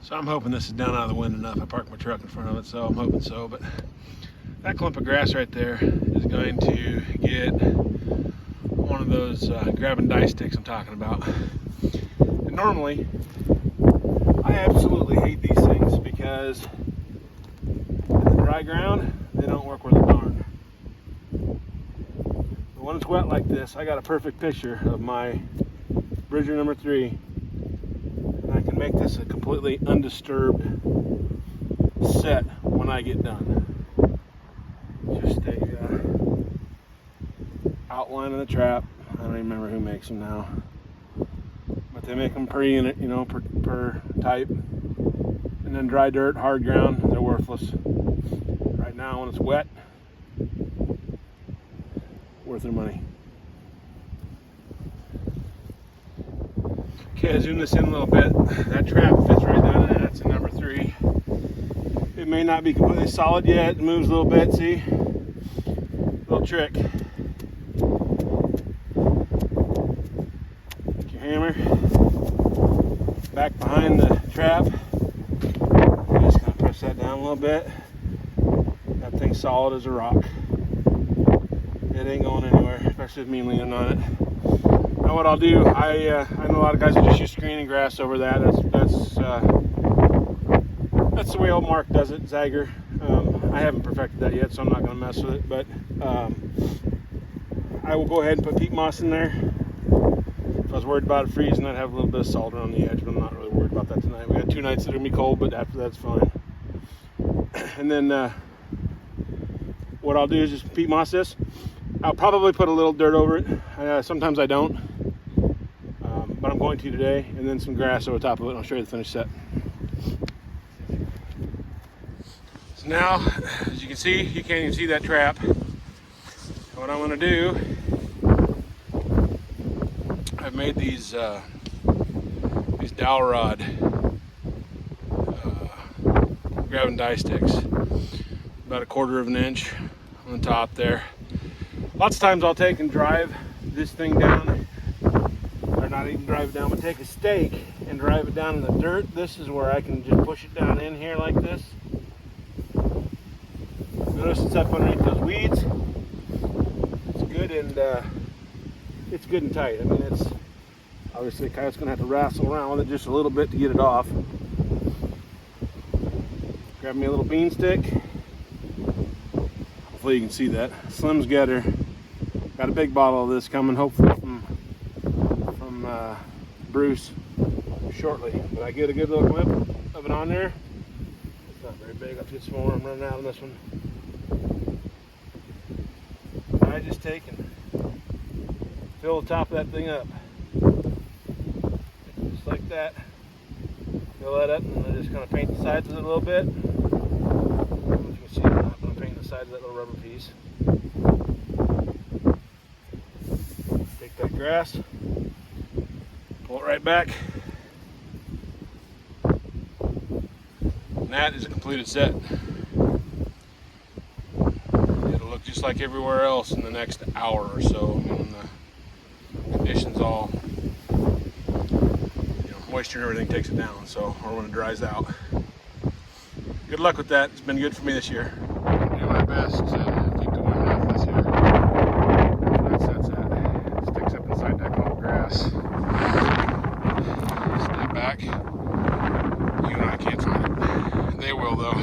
So I'm hoping this is down out of the wind enough. I parked my truck in front of it, so I'm hoping so. But that clump of grass right there is going to get one of those grab and die sticks I'm talking about. And normally, I absolutely hate these things because in the dry ground, they don't work worth a darn. But when it's wet like this, I got a perfect picture of my Bridger number 3. And I can make this a completely undisturbed set when I get done. Just a outline of the trap. I don't even remember who makes them now. But they make them per unit, you know, per type. And then dry dirt, hard ground, they're worthless. Right now when it's wet, worth their money. Okay, zoom this in a little bit. That trap fits right down there. That's a number 3. It may not be completely solid yet. It moves a little bit, see? Little trick. Take your hammer back behind the trap. I'm just gonna press that down a little bit. That thing's solid as a rock. It ain't going anywhere, especially with me leaning on it. Now what I'll do, I know a lot of guys will just use screening grass over that. That's the way old Mark does it, Zagger. I haven't perfected that yet, so I'm not going to mess with it. But I will go ahead and put peat moss in there. If I was worried about it freezing, I'd have a little bit of salt around the edge, but I'm not really worried about that tonight. We got 2 nights that are going to be cold, but after that's fine. And then what I'll do is just peat moss this. I'll probably put a little dirt over it. Sometimes I don't, but I'm going to today. And then some grass over top of it, and I'll show you the finished set. So now, as you can see, you can't even see that trap. What I'm going to do, I've made these dowel rod grab and die sticks, about 1/4 of an inch on the top there. Lots of times I'll take and drive this thing down, or not even drive it down, but take a stake and drive it down in the dirt. This is where I can just push it down in here like this. Notice it's up underneath those weeds. It's good and tight. I mean, it's obviously the coyote's gonna have to wrestle around with it just a little bit to get it off. Grab me a little bean stick. Hopefully you can see that. Slim's got a big bottle of this coming, hopefully from Bruce shortly. But I get a good little clip of it on there. It's not very big. I'll get some more. I'm running out on this one. I just take and fill the top of that thing up. Just like that. Fill that up, and I just kind of paint the sides with it a little bit. As you can see, I'm going to paint the sides of that little rubber piece. Take that grass, pull it right back. And that is a completed set. It'll look just like everywhere else in the next hour or so when the conditions all, moisture and everything takes it down, so, or when it dries out. Good luck with that. It's been good for me this year. I'm going to do my best to keep the wind off this here. That sets that. It sticks up inside that little grass. Step back. You and I can't find it. They will though.